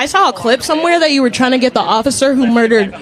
I saw a clip somewhere that you were trying to get the officer who murdered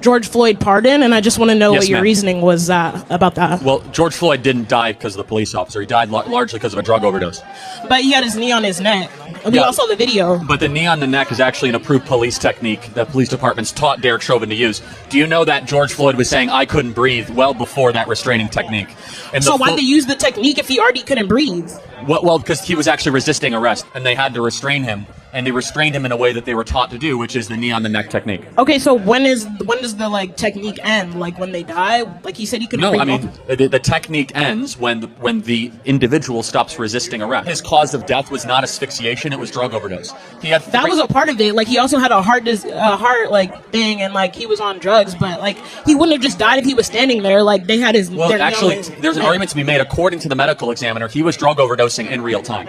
George Floyd pardoned, and I just want to know what your reasoning was about that. Well, George Floyd didn't die because of the police officer. He died largely because of a drug overdose. But he had his knee on his neck. We all saw the video. But the knee on the neck is actually an approved police technique that police departments taught Derek Chauvin to use. Do you know that George Floyd was saying, "I couldn't breathe," well before that restraining technique? And so why'd they use the technique if he already couldn't breathe? Well, because he was actually resisting arrest, and they had to restrain him. And they restrained him in a way that they were taught to do, which is the knee on the neck technique. Okay, so when does the technique end? Like when they die? Like he said he couldn't breathe. No, I mean the technique ends when the individual stops resisting arrest. His cause of death was not asphyxiation; it was drug overdose. That was a part of it. Like he also had a heart thing, and like he was on drugs, but like he wouldn't have just died if he was standing there. Like they had his. Well, actually, there's an argument to be made. According to the medical examiner, he was drug overdosing in real time.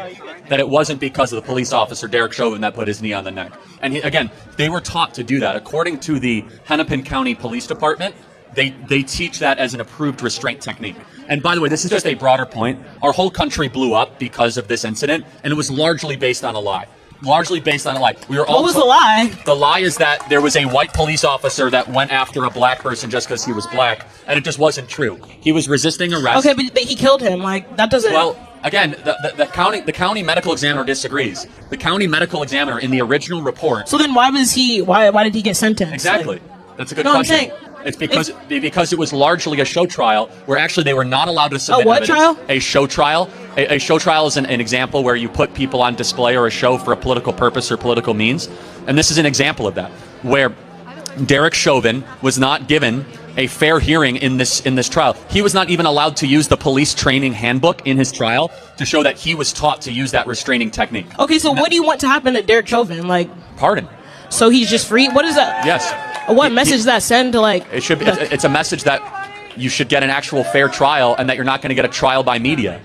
That it wasn't because of the police officer Derek Chauvin that put his knee on the neck. And again, they were taught to do that. According to the Hennepin County Police Department, they teach that as an approved restraint technique. And by the way, this is just a broader point. Our whole country blew up because of this incident, and it was largely based on a lie. Largely based on a lie. What was the lie? The lie is that there was a white police officer that went after a black person just because he was black, and it just wasn't true. He was resisting arrest. Okay, but he killed him. Like that doesn't. Well, again, the county medical examiner disagrees. The county medical examiner in the original report. So then why did he get sentenced? Exactly. That's a good question. I'm saying, it's because it was largely a show trial where actually they were not allowed to submit what evidence. trial? A show trial. A show trial is an example where you put people on display or a show for a political purpose or political means. And this is an example of that, where Derek Chauvin was not given a fair hearing in this trial. He was not even allowed to use the police training handbook in his trial to show that he was taught to use that restraining technique. Okay, so what do you want to happen to Derek Chauvin? Like pardon. So he's just free? What is that? Yes. What message does that send to like? It should be. It's a message that you should get an actual fair trial and that you're not going to get a trial by media.